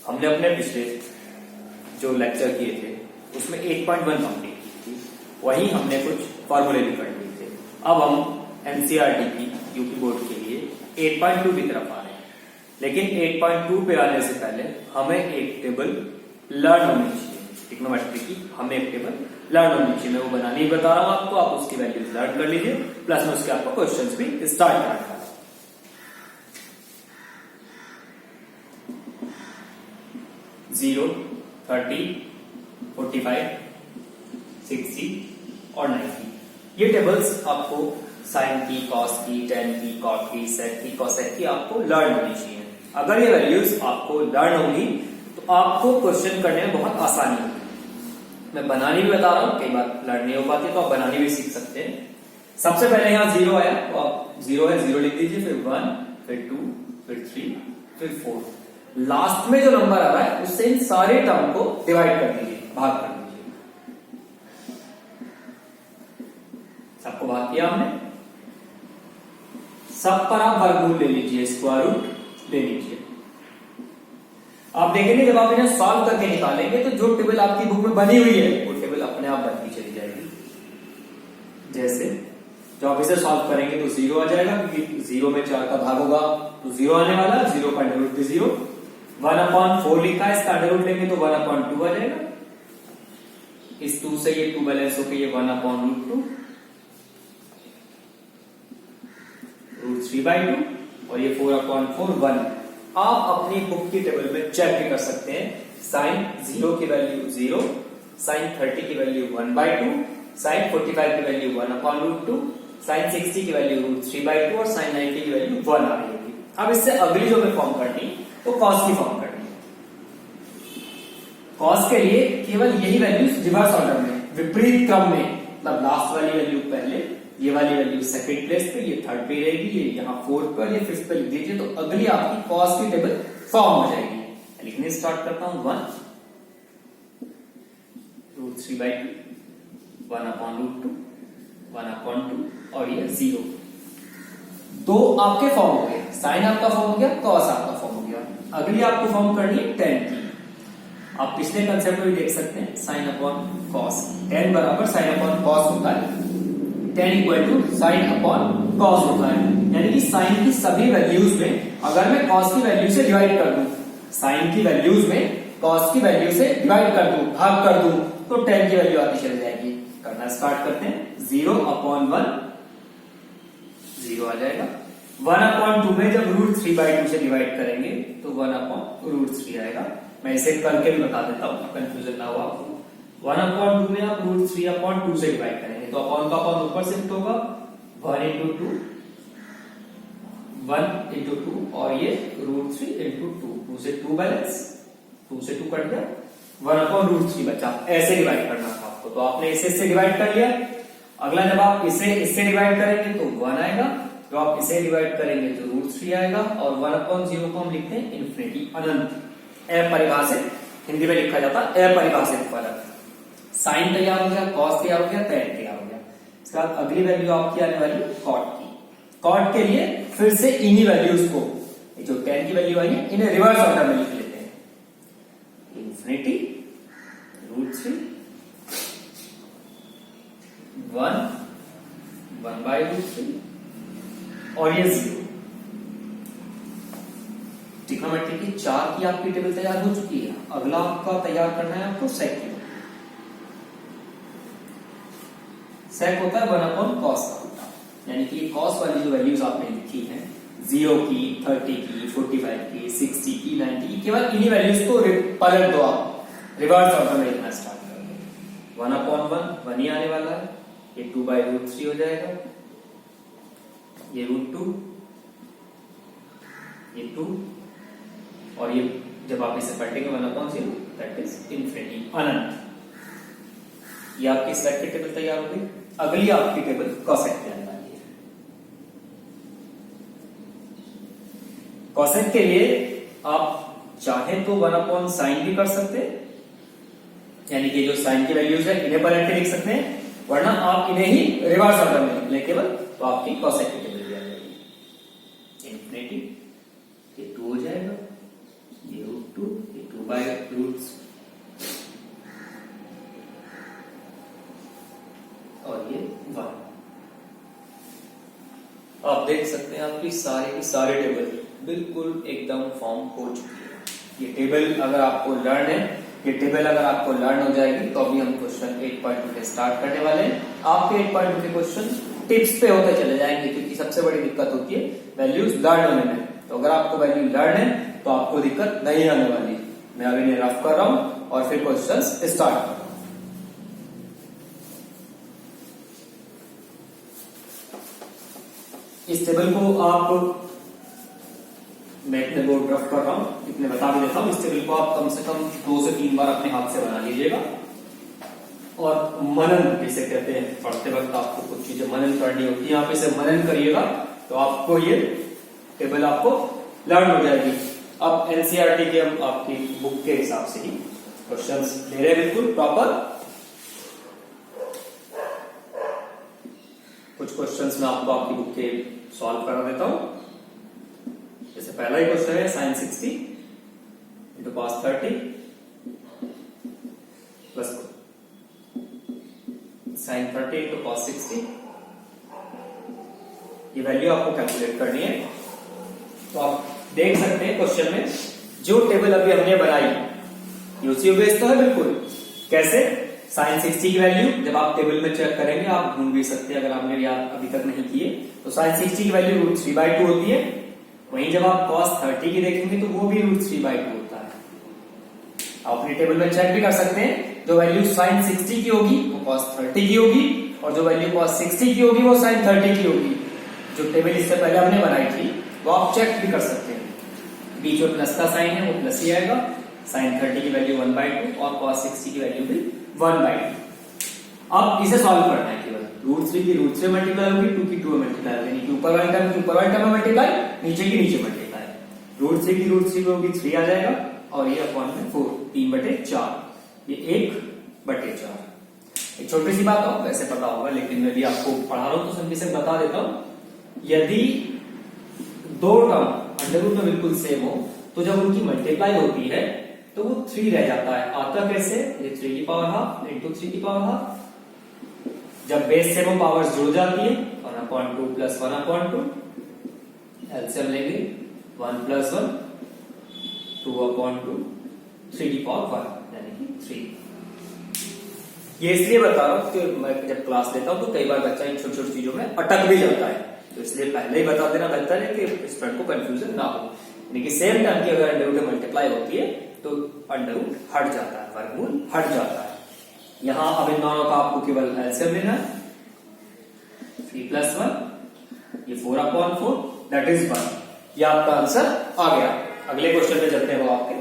हमने अपने पिछले जो लेक्चर किए थे उसमें 8.1 कंप्लीट की थी, वही हमने कुछ फॉर्मूले भी कर लिए थे। अब हम एनसीईआरटी की यूपी बोर्ड के लिए 8.2 की तरफ आ रहे हैं, लेकिन 8.2 पे आने से पहले हमें एक टेबल लर्न होनी चाहिए। ट्रिग्नोमेट्री की हमें एक टेबल लर्न होनी चाहिए, मैं वो बनाने ही बता रहा हूं आपको, आप उसकी वैल्यूज लर्न कर लीजिए, प्लस में उसके आपको क्वेश्चंस भी स्टार्ट करना है। 0, 30, 45, 60 और 90 ये टेबल्स आपको साइन की, कॉस की, टेन की, कॉट की, सेक की, कोसेक की आपको लर्न होनी चाहिए। अगर ये वैल्यूज आपको लर्न होंगी तो आपको क्वेश्चन करने में बहुत आसानी होगी। मैं बनानी भी बता रहा हूं, कई बार लर्न नहीं हो पाती तो आप बनानी भी सीख सकते हैं। सबसे पहले यहां 0 आया तो आप 0 है 0 लिख दीजिए, फिर 1, फिर 2, फिर 3, फिर 4। लास्ट में जो नंबर आ रहा है उससे इन सारे टर्म को डिवाइड कर दीजिए, भाग कर दीजिए। सबको भाग किया हमने, सब पर आप वर्गमूल ले लीजिए, स्क्वायर रूट ले लीजिए। आप देखेंगे जब आप इन्हें सॉल्व करके निकालेंगे तो जो टेबल आपकी बुक में बनी हुई है वो टेबल अपने आप बनती चली जाएगी। जैसे जब आप इसे सॉल्व करेंगे तो 0 आ जाएगा, क्योंकि 0 में 4 का भाग होगा तो 0 आने वाला, 0 का अंडर रूट भी 0। 1/4 लिखा है, इसका अंडर रूट लेंगे तो 1/2 आ जाएगा। इस 2 से ये 2 बैलेंस होकर ये 1/√2 √3/2 और ये 4/4 1। आप अपनी बुक की टेबल में चेक भी कर सकते हैं। साइन 0 की वैल्यू 0, साइन 30 की वैल्यू 1/2, साइन 45 की वैल्यू 1/√2, साइन 60 की वैल्यू √3/2 और साइन 90 की वैल्यू 1 आ रही होगी। अब इससे अगली जो हमें फॉर्म करनी तो कॉस की फॉर्म करनी है। कॉस के लिए केवल यही वैल्यूज रिवर्स ऑर्डर में, विपरीत क्रम में, मतलब लास्ट वाली वैल्यू पहले, ये वाली वैल्यू सेकंड प्लेस पे, ये थर्ड पे रहेगी, ये यहाँ फोर्थ पर, ये फिफ्थ पे लिख दीजिए तो अगली आपकी कॉस की टेबल फॉर्म हो जाएगी। लिखने स्टार्ट करता हूं, 1 √3/2, 1/√2, 1/2 और ये 0। दो आपके फॉर्म हो गए, साइन आपका फॉर्म हो गया, कॉस आपका फॉर्म हो गया। अगली आपको फॉर्म करनी है टेन की। आप पिछले कंसेप्ट में भी देख सकते हैं, साइन अपॉन कॉस, टेन बराबर साइन अपॉन कॉस होता है, tan equal to sine upon cos होता है। यानी कि साइन की सभी वैल्यूज में अगर मैं कॉस की वैल्यू से डिवाइड कर दूं, साइन की वैल्यूज में कॉस की वैल्यु से डिवाइड कर दूं, भाग कर दूं, तो टेन की वैल्यू आती चली जाएगी। करना स्टार्ट करते हैं, 0/1 0 आ जाएगा। 1/2 में जब √3/2 से डिवाइड करेंगे तो 1/√3 आएगा। मैं इसे करके भी बता देता हूं, कंफ्यूजन ना हो आपको। 1/2 में आप √3/2 से डिवाइड करेंगे तो अपॉन का अपॉन ऊपर शिफ्ट होगा, 1 × 2, 1 × 2 और ये √3 × 2, 2 से 2 बैलेंस, 2 से 2 कट गया, 1/√3 बचा। ऐसे डिवाइड करना था आपको, तो आपने इसे इससे डिवाइड कर लिया। अगला जब आप इसे इससे डिवाइड करेंगे तो 1 आएगा, तो आप इसे डिवाइड करेंगे तो √3 आएगा और 1/0 को हम लिखते हैं इन्फिनिटी, अनंत। अपरिभाषित, हिंदी में लिखा जाता है अपरिभाषित फलन। साइन तैयार हो गया, कॉस तैयार हो गया, टेन तैयार हो गया। इसके बाद अगली वैल्यू आपकी आने वाली कॉट की। कॉट के लिए फिर से इन्हीं वैल्यूज को, जो टेन की वैल्यू आई है, इन्हें रिवर्स ऑर्डर में लिख लेते हैं। इन्फिनिटी, √3, 1, 1/√3 और ये 0। ट्रिग्नोमेट्री की 4 की आपकी टेबल तैयार हो चुकी है। अगला आपका तैयार करना है आपको सेक की। सेक होता है 1/cos का उल्टा, यानी कि कॉस वाली जो वैल्यूज आपने लिखी हैं, 0 की, 30 की, 45 की, 60 की, 90 की, केवल इन्हीं वैल्यूज को पलट दो, आप रिवर्स ऑर्डर में लिखना स्टार्ट कर दो। 1/1 1 ही आने वाला है, ये 2/√3 हो जाएगा, ये √2, ये 2 और ये जब आप इसे पलटेंगे 1/0, दैट इज इन्फिनिटी, अनंत। ये आपकी सेक की टेबल तैयार हो गई। अगली आपकी टेबल कॉसेक की आने वाली है। कॉसेक के लिए आप चाहे तो 1/sin भी कर सकते हैं, यानी कि जो साइन की वैल्यूज है इन्हें पलट के लिख सकते हैं, वरना आप इन्हें ही रिवर्स ऑर्डर में लिख लें केवल, तो आपकी कॉसेक की टेबल आ जाएगी। इन्फिनिटी, ये 2 हो जाएगा, ये √2, ये 2/√, और ये 1। आप देख सकते हैं आपकी सारे की सारे टेबल बिल्कुल एकदम फॉर्म हो चुकी है। ये टेबल अगर आपको लर्न है, ये टेबल अगर आपको लर्न हो जाएगी तो अभी हम क्वेश्चन 8.2 पे स्टार्ट करने वाले हैं। आपके 8.2 के क्वेश्चन टिप्स पे होते चले जाएंगे, क्योंकि सबसे बड़ी दिक्कत होती है वैल्यूज लर्न होने में। तो अगर आपको वैल्यू लर्न है तो आपको दिक्कत नहीं आने वाली। मैं अभी इन्हें रफ कर रहा हूं और फिर क्वेश्चन स्टार्ट कर रहा हूं। इस टेबल को आप, मैं इतने बोर्ड रफ कर रहा हूं, इतने बता भी देता हूं। इस टेबल को आप कम से कम 2 से 3 बार अपने हाथ से बना लीजिएगा, और मनन जिसे कहते हैं, पढ़ते वक्त आपको कुछ चीजें मनन करनी होती है, आप इसे मनन करिएगा तो आपको ये टेबल आपको लर्न हो जाएगी। अब एनसीईआरटी के हम आपकी बुक के हिसाब से ही क्वेश्चंस ले रहे हैं, बिल्कुल प्रॉपर। कुछ क्वेश्चंस मैं आपको आपकी बुक के सॉल्व करा देता हूं। जैसे पहला ही क्वेश्चन है sin 60 into cos 30 plus sin 30 into cos 60। ये वैल्यू आपको कैलकुलेट करनी है। तो आप देख सकते हैं क्वेश्चन में जो टेबल अभी हमने बनाई यूसी बेस तो है बिल्कुल। कैसे? sin 60 की वैल्यू जब आप टेबल में चेक करेंगे आप ढूंढ भी सकते हैं, अगर आपने याद अभी तक नहीं किए तो sin 60 की वैल्यू √3/2 होती है। वहीं जब आप cos 30 की देखेंगे तो वो भी √3/2 होता है। आप अपने टेबल में चेक भी कर सकते हैं, जो वैल्यू sin 60 की होगी वो cos 30 की होगी, और जो वैल्यू cos 60 की होगी वो sin 30 की होगी। जो टेबल इससे पहले हमने बनाई थी वो आप चेक भी कर सकते हैं। बीच में प्लस का साइन है वो प्लस ही आएगा। sin 30 की वैल्यू 1/2 और cos 60 की वैल्यू भी 1/2। अब इसे सॉल्व करना है केवल। √3 की √3 मल्टीप्लाई होगी, 2 की 2 मल्टीप्लाई होगी, यानी कि ऊपर वाले टर्म की ऊपर वाले टर्म में मल्टीप्लाई, नीचे की नीचे मल्टीप्लाई। √3 की √3 में होगी 3 आ जाएगा, और ये अपॉन में 4, 3/4, ये 1/4। एक छोटी सी बात हो, वैसे पता होगा लेकिन मैं भी आपको पढ़ा रहा हूं तो सिंपली से बता देता हूं। यदि दो टर्म अंडर रूट में बिल्कुल सेम हो तो जब उनकी मल्टीप्लाई होती है तो वो 3 रह जाता है। आता कैसे? ये 3 की पावर हाफ इंटू 3 की पावर हाफ। जब बेस से वो पावर्स जुड़ जाती है 1/2 प्लस 1/2, एलसीएम लेंगे 1 + 1 2/2, 3 की पावर 1 यानी कि 3। ये इसलिए बता रहा हूं कि मैं जब क्लास लेता हूं तो कई बार बच्चा इन छोटी छोटी चीजों में अटक भी जाता है, तो इसलिए पहले ही बता देना बेहतर है कि स्टूडेंट को कंफ्यूजन ना हो। यानी कि सेम टर्म की अगर अंडर रूट में मल्टीप्लाई होती है तो अंडर रूट हट जाता है, वर्गमूल हट जाता है। यहां अब इन दोनों का आपको केवल एलसीएम लेना है। 3 + 1 ये 4/4 दैट इज 1। ये आपका आंसर आ गया। अगले क्वेश्चन पे चलते हैं वो आपके।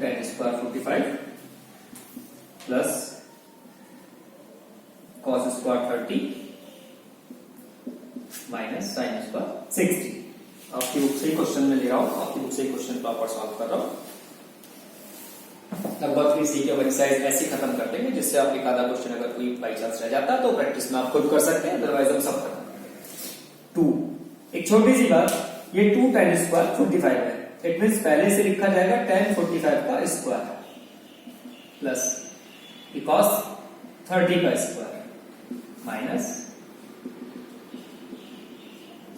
tan square 45 plus cos square 30 minus sin square 60। आपकी बुक से ही क्वेश्चन में ले रहा हूं, आपकी बुक से ही क्वेश्चन प्रॉपर सॉल्व कर रहा हूं। लगभग इसी के एक्सरसाइज ऐसे खत्म कर देंगे, जिससे आपके आधा क्वेश्चन अगर कोई बाई चांस रह जाता है तो प्रैक्टिस में आप खुद कर सकते हैं, अदरवाइज हम सब खत्म करेंगे। 2 एक छोटी सी बात, ये 2 tan स्क्वायर 45 है। इट मीन्स पहले से लिखा जाएगा tan 45 का स्क्वायर प्लस cos 30 का स्क्वायर माइनस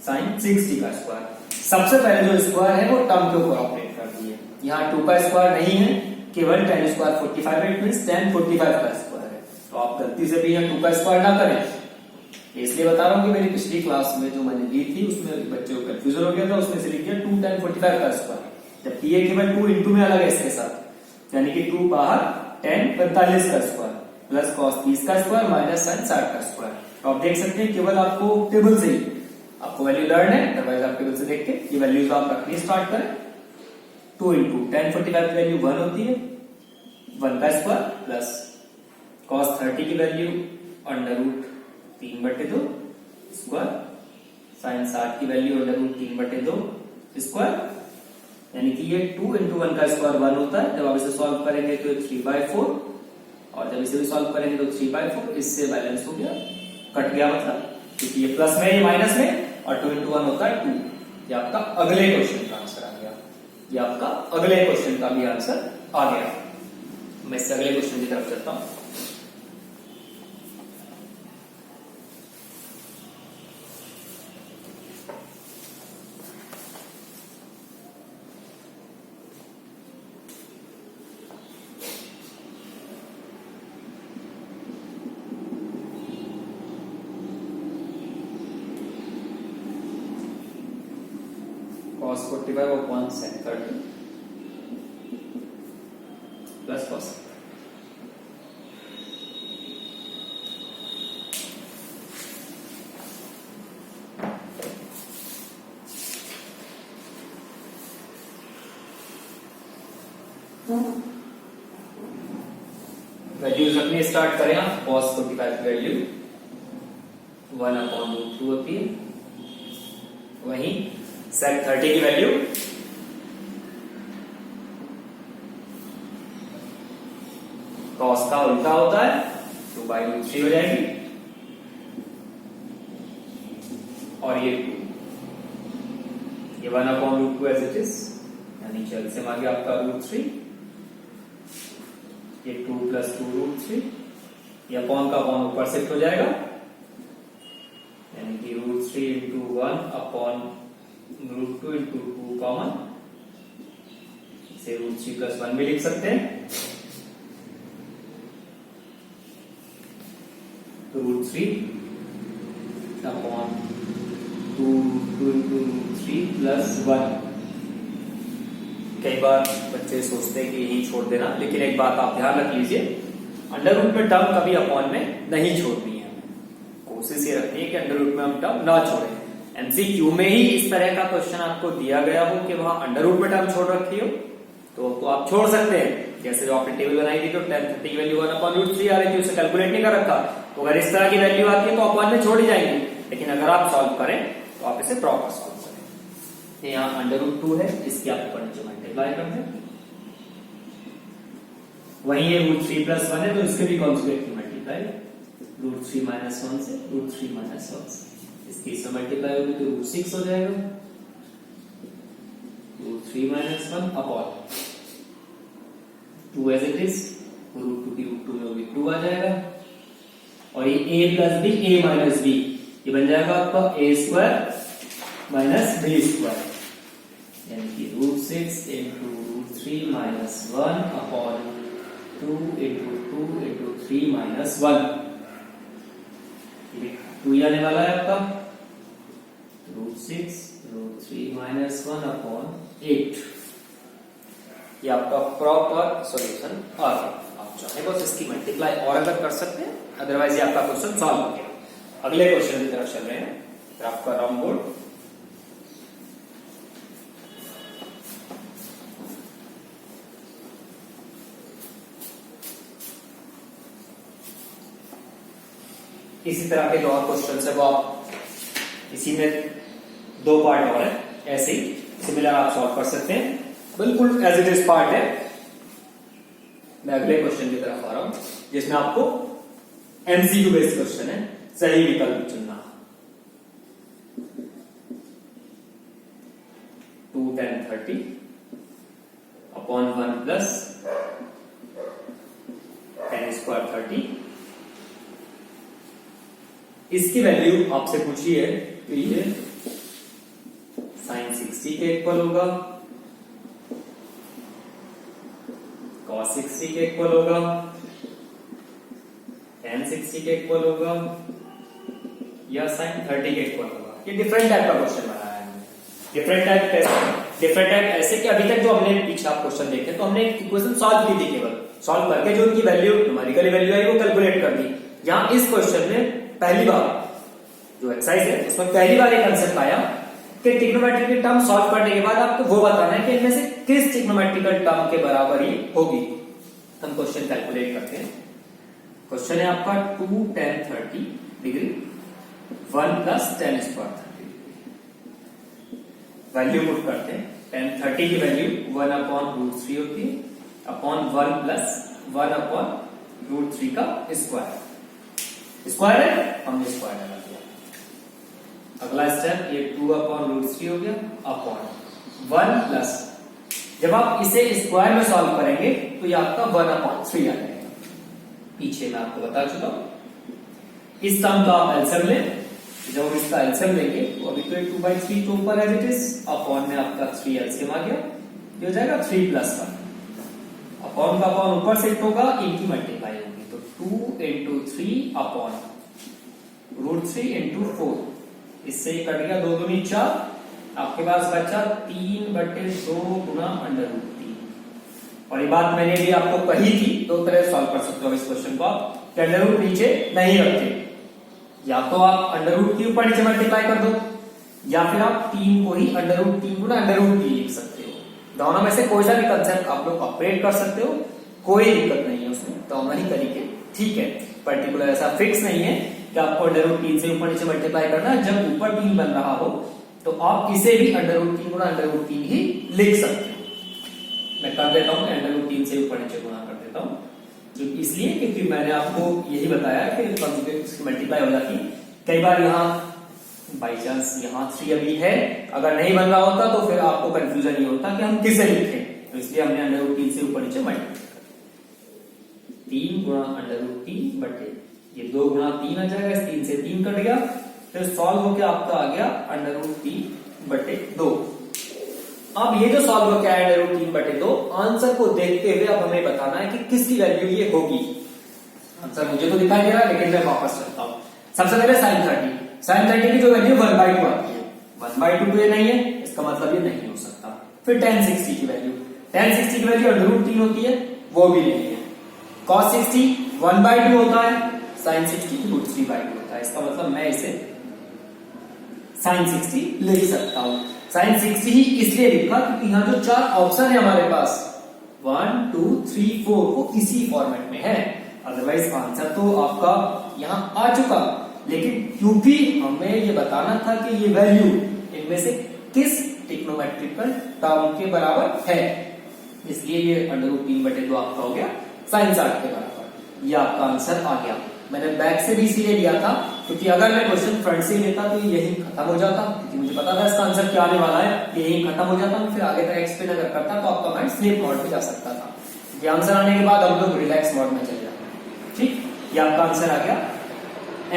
sin 60 का स्क्वायर। सबसे पहले जो स्क्वायर है वो टर्म के ऊपर ऑपरेट करती है। यहाँ 2 का स्क्वायर नहीं है, केवल tan स्क्वायर 45 है। इट मीन्स tan 45 का स्क्वायर है। तो आप गलती से भी यहाँ 2 का स्क्वायर ना करें, इसलिए बता रहा हूं कि मेरी पिछली क्लास में जो मैंने ली थी उसमें बच्चे को कंफ्यूजन हो गया था, उसमें से लिख दिया 2 tan 45 का स्क्वायर, जबकि ये केवल 2 इंटू में अलग है इसके साथ, यानी कि 2 बाहर tan 45 का स्क्वायर प्लस cos 30 का स्क्वायर माइनस sin 60 का स्क्वायर। तो आप देख सकते हैं केवल आपको टेबल से ही आपको वैल्यू लर्न है, अदरवाइज आप टेबल से देख के ये वैल्यूज आप रखनी स्टार्ट करें। 2 इंटू tan 45 की वैल्यू 1 होती है, 1 का स्क्वायर प्लस cos 30 की value under root 3/2 square, sin 60 की वैल्यू अंडर रूट 3/2 स्क्वायर, यानी कि ये 2 इंटू 1 का स्क्वायर 1 होता है। जब आप इसे सॉल्व करेंगे तो 3/4 और जब इसे भी सॉल्व करेंगे तो 3/4, इससे बैलेंस हो गया, कट गया मतलब, क्योंकि ये प्लस में ये माइनस में, और 2 into 1 होता है 2। ये आपका अगले क्वेश्चन का आंसर आ गया, ये आपका अगले क्वेश्चन का भी आंसर आ गया। मैं इससे अगले क्वेश्चन की तरफ चलता हूं। cos 45 upon sin 30 plus cos। Values रखनी स्टार्ट करें आप। cos 45 की वैल्यू 1/√2 होती है, वहीं sec 30 की वैल्यू cos का उल्टा होता है, 2/√3 हो जाएगी, और ये 1/√2 एज इट इज, यानी चल से आगे आपका √3, ये 2 + 2√3, ये अपॉन का अपॉन ऊपर शिफ्ट हो जाएगा, यानी कि √3 into 1 upon √2 into 2 कॉमन, इसे √3 + 1 भी लिख सकते हैं, तो √3 upon 2 into √3 + 1। कई बार बच्चे सोचते हैं कि यही छोड़ देना, लेकिन एक बात आप ध्यान रख लीजिए, अंडर रूट में टर्म कभी अपॉन में नहीं छोड़नी है। कोशिश ये रखनी है कि अंडर रूट में हम टर्म ना छोड़ें। एमसीक्यू में ही इस तरह का क्वेश्चन आपको दिया गया हो कि वहां अंडर रूट में टर्म छोड़ रखी हो, तो आप छोड़ सकते हैं। जैसे जो आपने टेबल बनाई थी तो 10/30 की वैल्यू 1/√3 आ रही थी, उसे कैलकुलेट नहीं कर रखा, तो अगर इस तरह की वैल्यू आती है तो अपॉन में छोड़ ही जाएंगे। लेकिन अगर आप सॉल्व करें तो आप इसे प्रॉपर सॉल्व करें। यहाँ अंडर√2 है, इसकी आप ऊपर नीचे मल्टीप्लाई कर दें, वहीं ये √3 + 1 है, तो इसके भी कॉन्जुगेट की मल्टीप्लाई, √3 - 1 से √3 - 1 से, इसकी इसमें मल्टीप्लाई होगी तो √6 हो जाएगा, √3 - 1 अपॉन 2 एज इट इज, √2 की √2 में होगी 2 आ जाएगा, और ये a + b, a - b, ये बन जाएगा आपका a² - b², यानी कि √6 into √3 - 1 अपॉन 2 into 2 into 3 - 1, ये 2 आने वाला है आपका, √6 √3 - 1 अपॉन 8। ये आपका प्रॉपर सॉल्यूशन आ गया। आप चाहे बस इसकी मल्टीप्लाई और अगर कर सकते हैं, अदरवाइज ये आपका क्वेश्चन सॉल्व हो गया। अगले क्वेश्चन की तरफ चल रहे हैं, फिर आपका राउंड बोर्ड। इसी तरह के जो और क्वेश्चन है वो आप इसी में 2 पार्ट और है, ऐसे ही सिमिलर आप सॉल्व कर सकते हैं, बिल्कुल एज इट इज पार्ट है। मैं अगले क्वेश्चन की तरफ आ रहा हूं, जिसमें आपको एमसीक्यू बेस्ड क्वेश्चन है, सही विकल्प चुनना। 2 10 30 अपॉन 1 + 10² 30, इसकी वैल्यू आपसे पूछी है तो ये sin 60 के इक्वल होगा, cos 60 के इक्वल होगा, tan 60 के इक्वल होगा, या sin 30 के इक्वल होगा। ये डिफरेंट टाइप का क्वेश्चन बनाया है। डिफरेंट टाइप ऐसे कि अभी तक जो हमने पीछे आप क्वेश्चन देखे तो हमने इक्वेशन सॉल्व की थी, केवल सॉल्व करके जो उनकी वैल्यू न्यूमेरिकली वैल्यू आई वो कैलकुलेट कर दी। यहाँ इस क्वेश्चन में पहली बार जो एक्सरसाइज है उसमें पहली बार एक कंसेप्ट आया कि ट्रिग्नोमेट्रिक टर्म सॉल्व करने के बाद आपको वो बताना है कि इनमें से किस ट्रिग्नोमेट्रिकल टर्म के बराबर ही होगी। हम क्वेश्चन कैलकुलेट करते हैं। क्वेश्चन है आपका 2 tan 30 degree 1 + tan² 30 value put करते हैं। tan 30 की वैल्यू 1/√3 होती है, अपॉन 1 + 1/√3 √3 का स्क्वायर है, हमने स्क्वायर लगा दिया। अगला स्टेप, ये 2/√3 हो गया अपॉन 1 प्लस, जब आप इसे स्क्वायर में सॉल्व करेंगे तो ये आपका 1/3 आ जाएगा। पीछे मैं आपको बता चुका हूं। इस टर्म का आप एलसीएम लें, जब हम इसका एलसीएम लेंगे तो अभी तो 2/3 के ऊपर एज इट इज, अपॉन में आपका 3 एलसीएम आ गया, ये हो जाएगा 3 + 1। अपॉन का अपॉन ऊपर शिफ्ट होगा, इनकी मल्टीप्लाई होगी, तो 2 × 3 अपॉन √3 × 4, इससे कट गया 2 दूनी 4, आपके पास बचा 3/2 गुना √3। और ये बात मैंने भी आपको कही थी, दो तरह सॉल्व कर सकते हो इस क्वेश्चन को आप, कि √ नीचे नहीं रखते, या तो आप √3 ऊपर नीचे मल्टीप्लाई कर दो, या फिर आप 3 को ही √3 गुना √3 लिख सकते हो। दोनों में से कोई सा भी कंसेप्ट आप लोग ऑपरेट कर सकते हो, कोई दिक्कत नहीं है उसमें, दोनों ही तरीके ठीक है। पर्टिकुलर ऐसा फिक्स नहीं है कि आपको √3 से ऊपर नीचे मल्टीप्लाई करना है। जब ऊपर 3 बन रहा हो तो आप इसे भी √3 गुना √3 ही लिख सकते हो। मैं कर देता हूं, √3 से ऊपर नीचे गुना कर देता हूं, इसलिए क्योंकि मैंने आपको यही बताया कि कंजुगेट मल्टीप्लाई हो जाती है। कई बार यहाँ बाई चांस यहाँ 3 अभी है, अगर नहीं बन रहा होता तो फिर आपको कंफ्यूजन ये होता कि हम किसे लिखें, तो इसलिए हमने √3 से ऊपर नीचे मल्टीप्लाई 3 गुणा √3 बटे ये 2 गुणा 3 आ जाएगा, इस 3 से 3 कट गया, फिर सॉल्व होके आपका आ गया √3/2। अब ये जो सॉल्व होके आया √3/2, आंसर को देखते हुए अब हमें बताना है कि किसकी वैल्यू ये होगी। आंसर मुझे तो दिखाई दे रहा है, लेकिन मैं वापस चलता हूं। सबसे पहले sin 30 की जो वैल्यू 1/2 आती है, 1/2 तो ये नहीं है, इसका मतलब ये नहीं हो सकता। फिर tan 60 की वैल्यू, tan 60 की वैल्यू √3 होती है, वो भी नहीं है। cos 60 1/2 होता है, sin 60 √3/2 होता है, इसका मतलब मैं इसे sin 60 लिख सकता हूं। sin 60 ही इसलिए लिखा क्योंकि यहाँ जो 4 ऑप्शन है हमारे पास 1 2 3 4 वो इसी फॉर्मेट में है, अदरवाइज आंसर तो आपका यहाँ आ चुका। लेकिन क्योंकि हमें ये बताना था कि ये वैल्यू इनमें से किस ट्रिग्नोमेट्रिकल टर्म के बराबर है, इसलिए ये √3/2 आपका हो गया sin 60 के बराबर। ये आपका आंसर आ गया। मैंने बैक से भी इसीलिए लिया था क्योंकि अगर मैं क्वेश्चन फ्रंट से लेता तो यही खत्म हो जाता, क्योंकि मुझे पता था इसका आंसर क्या आने वाला है, यही खत्म हो जाता। फिर आगे तक एक्सप्लेन अगर करता तो आपका माइंड स्लीप मोड में जा सकता था। ये आंसर आने के बाद हम लोग रिलैक्स मोड में चले जाते हैं। ठीक, ये आपका आंसर आ गया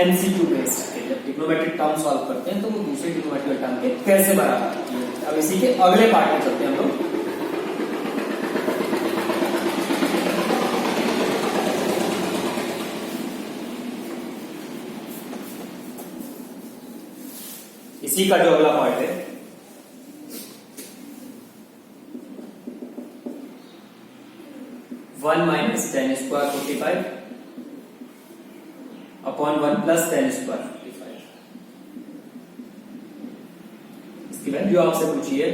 एमसीक्यू बेस्ड। जब ट्रिग्नोमेट्रिक टर्म सॉल्व करते हैं तो वो दूसरे ट्रिग्नोमेट्रिक टर्म के कैसे बराबर आती है। अब इसी के अगले पार्ट में चलते हैं हम लोग। इसी का जो अगला पार्ट है, one minus tan² 45 upon 1 + tan² 45। इसकी वैल्यू आपसे पूछी है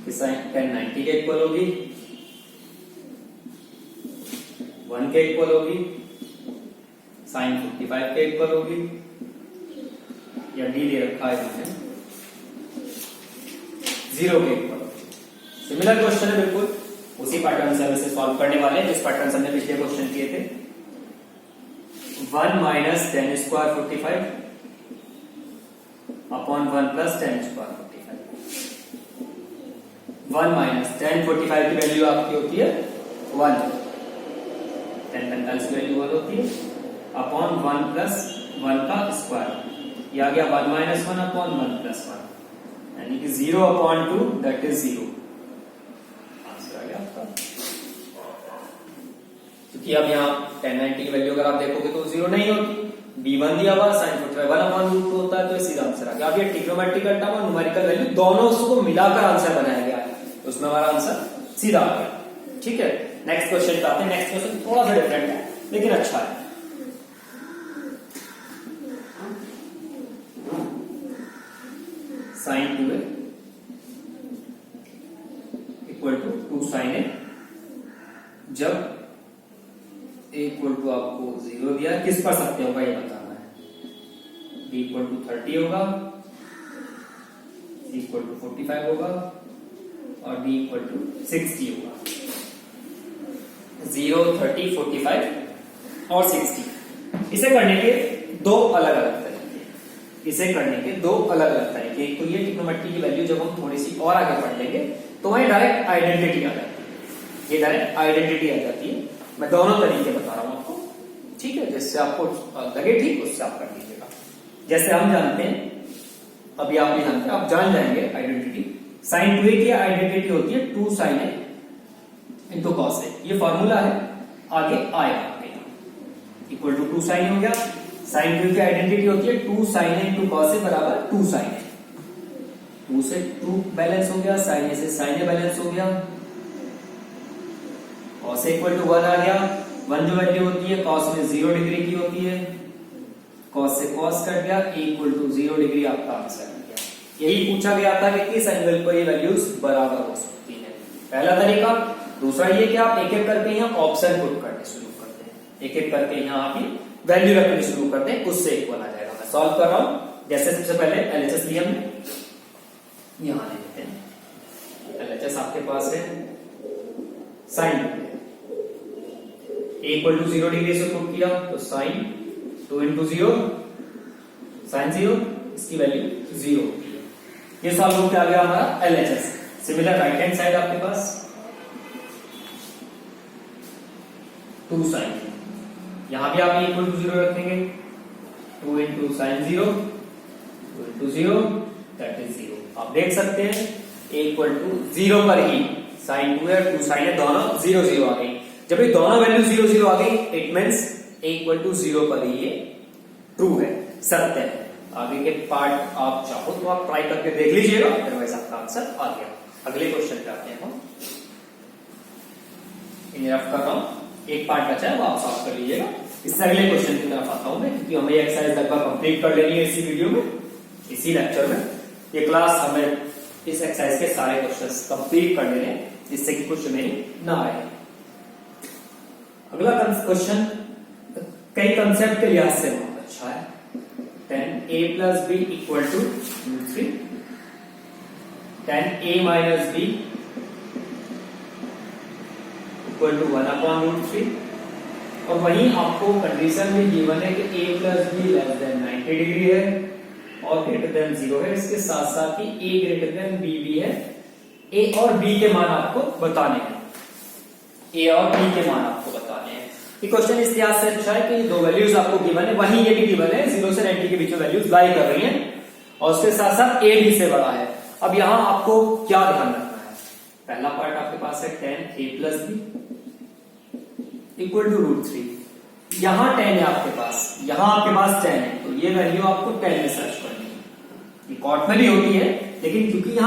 कि sin tan 90 के इक्वल होगी, 1 के इक्वल होगी, sin 55 के इक्वल होगी, या डी दे रखा है हमने 0 के इक्वल। सिमिलर क्वेश्चन है, बिल्कुल उसी पैटर्न से हम इसे सॉल्व करने वाले हैं जिस पैटर्न से हमने पिछले क्वेश्चन किए थे। 1 minus tan² 45 upon 1 + tan² 45। 1 minus tan 45 की वैल्यू आपकी होती है 1, tan 45 की वैल्यू 1 होती है, अपॉन 1 + 1 का स्क्वायर, ये आ गया 1 - 1 अपॉन 1 + 1, यानी कि 0/2 दैट इज 0। आंसर आ गया आपका। क्योंकि अब यहाँ tan 90 की वैल्यू अगर आप देखोगे तो 0 नहीं होती, b1 दिया हुआ, sin 45 1/√2 होता है, तो सीधा आंसर आ गया। अब ये ट्रिग्नोमेट्रिकल टर्म और न्यूमेरिकल वैल्यू दोनों उसको मिलाकर आंसर बनाया गया है, तो उसमें हमारा आंसर सीधा आ गया। ठीक है, नेक्स्ट क्वेश्चन पे आते हैं। नेक्स्ट क्वेश्चन थोड़ा सा डिफरेंट है लेकिन अच्छा है। sin 2a equal to 2 sin a, जब a इक्वल टू आपको 0 दिया, किस पर सत्य होगा ये बताना है। b इक्वल टू 30 होगा, c इक्वल टू 45 होगा और d इक्वल टू 60 होगा। 0, 30, 45 और 60। इसे करने के दो अलग अलग तरीके, इसे करने के दो अलग अलग तरीके। एक तो ये ट्रिग्नोमेट्री की वैल्यू जब हम थोड़ी सी और आगे पढ़ लेंगे तो वही डायरेक्ट आइडेंटिटी आ जाती है, ये डायरेक्ट आइडेंटिटी आ जाती है। मैं दोनों तरीके बता रहा हूं आपको, ठीक है, जिससे आपको लगे ठीक उससे आप कर लीजिएगा। जैसे हम जानते हैं, अभी आप नहीं जानते, आप जान जाएंगे आइडेंटिटी। साइन 2a की आइडेंटिटी होती है 2 sin a into cos A, ये फॉर्मूला है, आगे आएगा इक्वल टू 2 sin हो गया। साइन 2 की आइडेंटिटी होती है 2 sin a into cos A बराबर 2 sin a। 2 से 2 बैलेंस हो गया, sin a से sin a बैलेंस हो गया, cos इक्वल टू 1 आ गया। 1 जो वैल्यू होती है cos में 0 डिग्री की होती है, cos से cos कट गया, a इक्वल टू 0 डिग्री आपका आंसर आ गया। यही पूछा गया था कि किस एंगल पर ये वैल्यूज बराबर हो सकती है, पहला तरीका। दूसरा ये कि आप एक एक करके यहाँ ऑप्शन पुट करने शुरू करते हैं, एक एक करके यहाँ आप वैल्यू रखनी शुरू करते हैं, उससे इक्वल आ जाएगा। मैं सॉल्व कर रहा हूं। जैसे सबसे पहले एलएचएस लिया हमने, यहां ले लेते हैं। एलएचएस आपके पास है साइन इक्वल टू 0 डिग्री से पुट किया तो साइन 2 इंटू 0 साइन 0, इसकी वैल्यू 0 होती है। ये सॉल्व होकर आ गया हमारा LHS. Similar right hand side आपके पास 2 साइन, यहां भी आप इक्वल टू 0 रखेंगे, 2 into sine 0 2 into 0 that is 0। आप देख सकते हैं इक्वल टू 0 पर ही साइन 2 है 2 साइन है, दोनों 0 0 आ गई। जब ये दोनों वैल्यू 0 0 आ गई इट मींस इक्वल टू 0 पर ही ये ट्रू है, सत्य है। आगे के पार्ट आप चाहो तो आप ट्राई करके देख लीजिएगा, अदरवाइज आपका आंसर आ गया। अगले क्वेश्चन पे आते हैं हम, रफ कर रहा हूं, एक पार्ट बचा है वो आप सॉल्व कर लीजिएगा। इससे अगले क्वेश्चन की तरफ आता हूं मैं, क्योंकि हमें एक्सरसाइज लगभग कंप्लीट कर लेनी है इसी वीडियो में, इसी लेक्चर में। ये क्लास हमें इस एक्सरसाइज के सारे क्वेश्चंस कंप्लीट कर लेने हैं, जिससे कि कुछ नहीं ना आए। अगला क्वेश्चन कई कंसेप्ट के लिहाज से बहुत अच्छा है। 10a plus B equal to 3, 10a minus B equal to 1/√3, और वहीं आपको कंडीशन में गिवन है कि a plus be less than 90 degree है और ग्रेटर देन 0 है। इसके साथ साथ ही a ग्रेटर देन b भी है। a और b के मान आपको बताने हैं, a और b के मान आपको बताने हैं। ये क्वेश्चन इस लिहाज से अच्छा है कि दो वैल्यूज आपको गिवन है, वहीं ये भी गिवन है 0 से 90 के बीच में वैल्यूज लाई कर रही हैं, और उसके साथ साथ a b से बड़ा है। अब यहां आपको क्या ध्यान रखना है, पहला पार्ट आपके पास है 10a plus B equal to √3। यहां 10 है आपके पास, यहां आपके पास 10 है, तो ये वैल्यू आपको 10 में सर्च करनी है। ये कॉट में भी होती है, लेकिन क्योंकि यहां